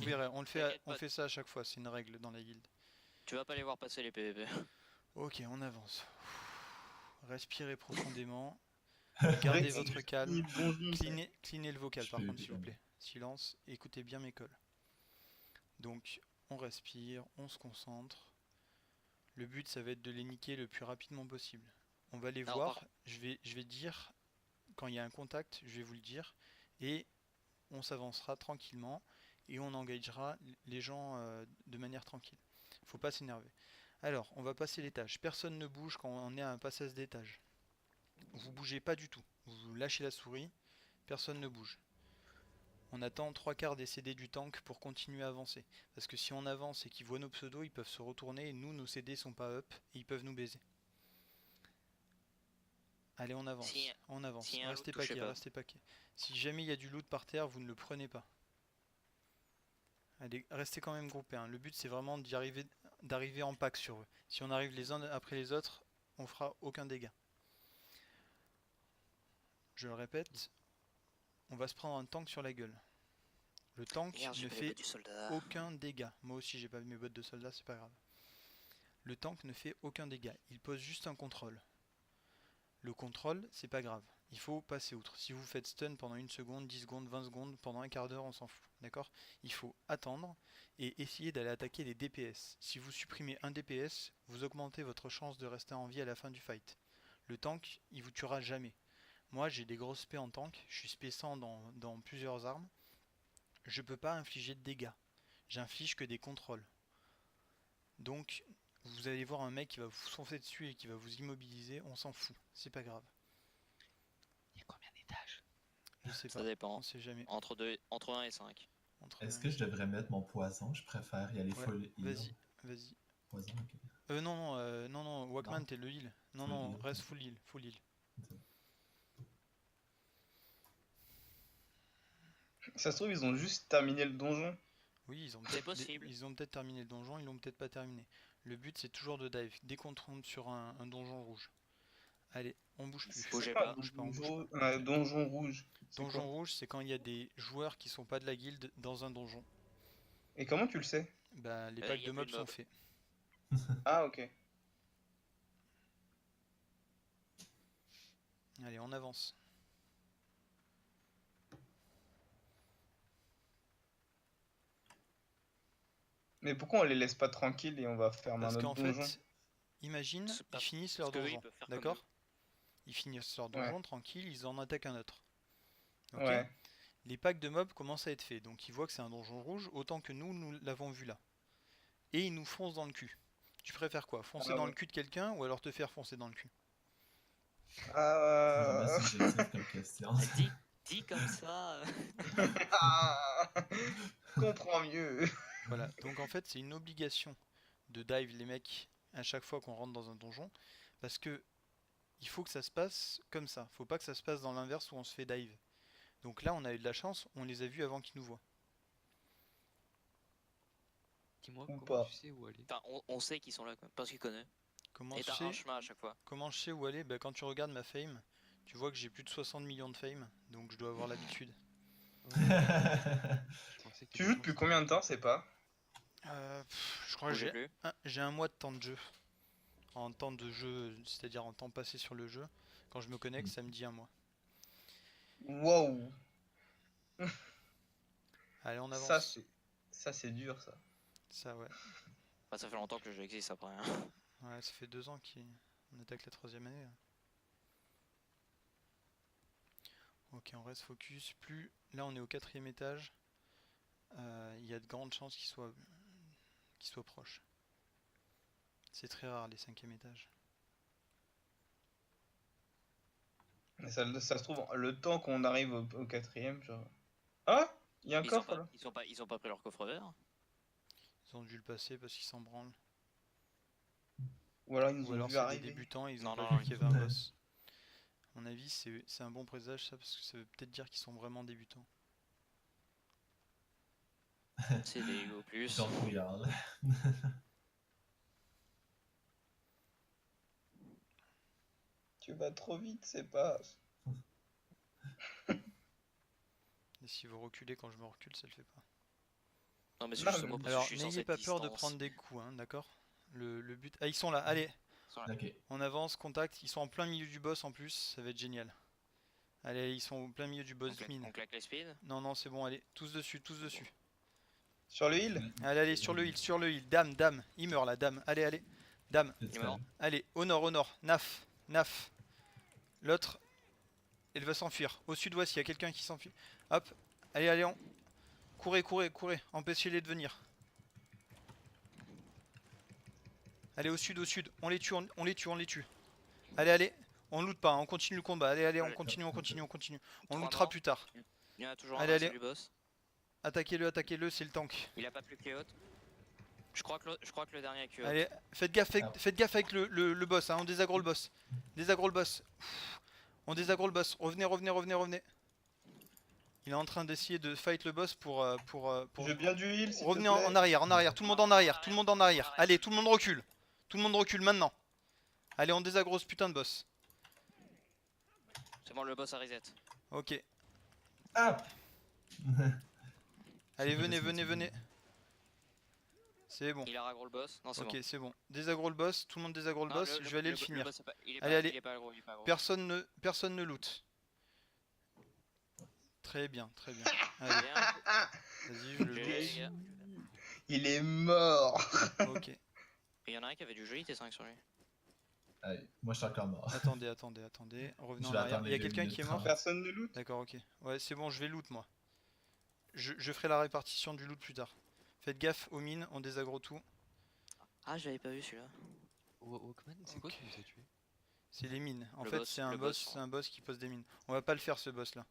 vous verrez, T'inquiète on pas, fait ça à chaque fois, c'est une règle dans la guilde. tu vas pas les voir passer les PVP. Ok, on avance. Respirez profondément. C'est vrai Gardez que c'est votre fini calme. le donjon, ça. Clinez le vocal Je par fais contre, s'il vous plaît. Silence, écoutez bien mes calls. Donc, on respire, on se concentre. Le but, ça va être de les niquer le plus rapidement possible. On va les Alors, voir, je vais dire, quand il y a un contact, je vais vous le dire. Et on s'avancera tranquillement et on engagera les gens de manière tranquille. Faut pas s'énerver. Alors, on va passer l'étage. Personne ne bouge quand on est à un passage d'étage. Vous bougez pas du tout. Vous lâchez la souris, personne ne bouge. On attend 3 quarts des CD du tank pour continuer à avancer. Parce que si on avance et qu'ils voient nos pseudos, ils peuvent se retourner et nous, nos CD sont pas up et ils peuvent nous baiser. Allez, on si, avance, on avance. si y a un loot, Restez touchez paquet, pas. restez paquet. Si jamais il y a du loot par terre, vous ne le prenez pas. Allez, restez quand même groupés, hein. Le but c'est vraiment d'arriver en pack sur eux. Si on arrive les uns après les autres, on fera aucun dégât. Je le répète, on va se prendre un tank sur la gueule. Le tank Merde, j'ai ne pas les bottes fait du soldat. aucun dégât. Moi aussi j'ai pas mes bottes de soldat, c'est pas grave. Le tank ne fait aucun dégât, il pose juste un contrôle. Le contrôle, c'est pas grave. Il faut passer outre. Si vous faites stun pendant 1 seconde, 10 secondes, 20 secondes, pendant un quart d'heure, on s'en fout. D'accord? Il faut attendre et essayer d'aller attaquer les DPS. Si vous supprimez un DPS, vous augmentez votre chance de rester en vie à la fin du fight. Le tank, il vous tuera jamais. Moi, j'ai des grosses spé en tank. Je suis spé 100 dans plusieurs armes. Je peux pas infliger de dégâts. J'inflige que des contrôles. Donc, vous allez voir un mec qui va vous foncer dessus et qui va vous immobiliser. On s'en fout. C'est pas grave. Il y a combien d'étages? Je sais Ça pas, dépend. on sait jamais. Entre 1 et 5. Entre Est-ce un que et je devrais mettre mon poison? Je préfère y aller Ouais, full heal. vas-y, vas-y. Poison, ok. Non, non, Walkman, Non, t'es le heal. Non, full non, heal. reste full heal, full heal. Ça se trouve, ils ont juste terminé le donjon. Oui, C'est possible. ils ont peut-être terminé le donjon, ils l'ont peut-être pas terminé. Le but, c'est toujours de dive, dès qu'on tombe sur un donjon rouge. Allez, on bouge plus. Bougez Quoi, pas. On bouge pas, on bouge pas. donjon rouge. C'est Donjon quoi? rouge, c'est quand il y a des joueurs qui sont pas de la guilde dans un donjon. Et comment tu le sais? Bah, les Il packs y de a plus mobs de sont mobs. faits. Ah, ok. Allez, on avance. Mais pourquoi on les laisse pas tranquilles et on va faire un Parce autre qu'en donjon? fait, imagine, C'est ils pas- finissent Parce leur que eux, ils donjon, peuvent faire comme nous. d'accord? Ils finissent leur Ouais. donjon tranquille, ils en attaquent un autre. Ok? Ouais. Les packs de mobs commencent à être faits, donc ils voient que c'est un donjon rouge autant que nous l'avons vu là. Et ils nous foncent dans le cul. Tu préfères quoi? Foncer Ah dans le ouais. cul de quelqu'un ou alors te faire foncer dans le cul? C'est vraiment Ah, subjectif comme question. Dit comme ça. ah, comprends mieux. Voilà, donc en fait c'est une obligation de dive les mecs à chaque fois qu'on rentre dans un donjon parce que il faut que ça se passe comme ça. Faut pas que ça se passe dans l'inverse où on se fait dive. Donc là on a eu de la chance, on les a vus avant qu'ils nous voient. Dis-moi, Ou comment tu pas. sais où aller? Enfin, on sait qu'ils sont là, quoi. Parce qu'ils connaissent. Comment Et je t'as un sais, chemin à chaque fois. comment je sais où aller? Bah, quand tu regardes ma fame, tu vois que j'ai plus de 60 millions de fame, donc je dois avoir l'habitude. Ouais, je pensais que Tu t'étais joues depuis constant. combien de temps, c'est pas? Je crois que Bougez plus. j'ai un mois de temps de jeu. En temps de jeu, c'est-à-dire en temps passé sur le jeu. Quand je me connecte, ça me dit un mois. Waouh. Allez, on Ça, avance. c'est... Ça, c'est dur, ça. Ça, ouais. Bah, ça fait longtemps que le jeu existe après. Hein. Ouais, ça fait 2 ans qu'on attaque la troisième année, là. Ok, on reste focus. Plus là, on est au 4e étage. Il y a de grandes chances qu'il soit proche. C'est très rare les 5e étages. Mais ça se trouve, le temps qu'on arrive au quatrième, genre... Ah! Il y a un coffre, là. Ils ont pas pris leur coffre vert. Ils ont dû le passer parce qu'ils s'en branlent. Ou alors ils nous Ou ont alors vu c'est des arriver. débutants et ils ont Non, pas non, vu non, qu'il y avait un boss. À mon avis, c'est un bon présage ça parce que ça veut peut-être dire qu'ils sont vraiment débutants. c'est des au plus. Donc we all. Tu vas trop vite, c'est pas... Et si vous reculez quand je me recule, ça le fait pas. Non, mais c'est Non, justement mais- parce que Alors je suis n'ayez censé pas être peur de distance. prendre des coups, hein, d'accord. Le but... Ah ils sont là, allez, Ok. on avance, contact, ils sont en plein milieu du boss en plus, ça va être génial. Allez, ils sont au plein milieu du boss mine. On claque les speeds. Non, non, c'est bon, allez, tous dessus, tous dessus. Sur le heal. Allez, allez, sur le heal, dame, dame, il meurt là, dame, allez, allez, dame, C'est Il est mort. allez, au nord, naf, naf. L'autre, elle va s'enfuir. Au sud-ouest, il y a quelqu'un qui s'enfuit. Hop, allez, allez, courez, courez, courez, empêchez-les de venir. Allez, au sud, on les tue, on les tue, on les tue. Allez, allez, on loot pas, hein, on continue le combat, allez, allez, on Ouais. continue, on continue, on continue. On Trois lootera morts. plus tard. Il y en a toujours Allez, un, allez. c'est du boss. Attaquez-le, c'est le tank. Il a pas plus que haute. Je crois que le dernier a que Allez, faites gaffe avec le boss, hein, on désaggro le boss. Désaggro le boss. On désaggro le boss. Revenez, revenez, revenez, revenez. Il est en train d'essayer de fight le boss pour Je veux bien du heal, s'il te revenez plaît. en arrière, tout le monde en arrière, tout le monde en arrière. Allez, tout le monde recule. Tout le monde recule maintenant. Allez, on désaggro ce putain de boss. C'est bon, le boss a reset. Ok. Ah. Allez, C'est pas venez, facile, venez, c'est venez. C'est bon. Il a raggro le boss. Non, c'est Ok, bon. c'est bon. Désaggro le boss, tout le monde désaggro le Non, boss, je vais aller le finir. boss est pas- il est Allez, pas- allez. Il est pas aggro, il est pas aggro. Personne ne loot. Très bien, très bien. Allez, Bien. vas-y, je le GG, loot. les gars. Il est mort. Ok. Et il y en a un qui avait du joli T5 sur lui. Allez, moi je suis encore mort. Attendez, attendez, attendez. Revenez Je en vais arrière. attendre Il y a les quelqu'un 2 qui est minutes mort? 30. Personne ne loot. D'accord, ok. Ouais, c'est bon, je vais loot moi. Je ferai la répartition du loot plus tard. Faites gaffe aux mines, on désaggro tout. Ah, j'avais pas vu celui-là. Walkman, c'est quoi Ok. qui nous a tués? C'est les mines. En Le fait, boss, c'est un le boss, boss, c'est un boss qui pose des mines. On va pas le faire ce boss là.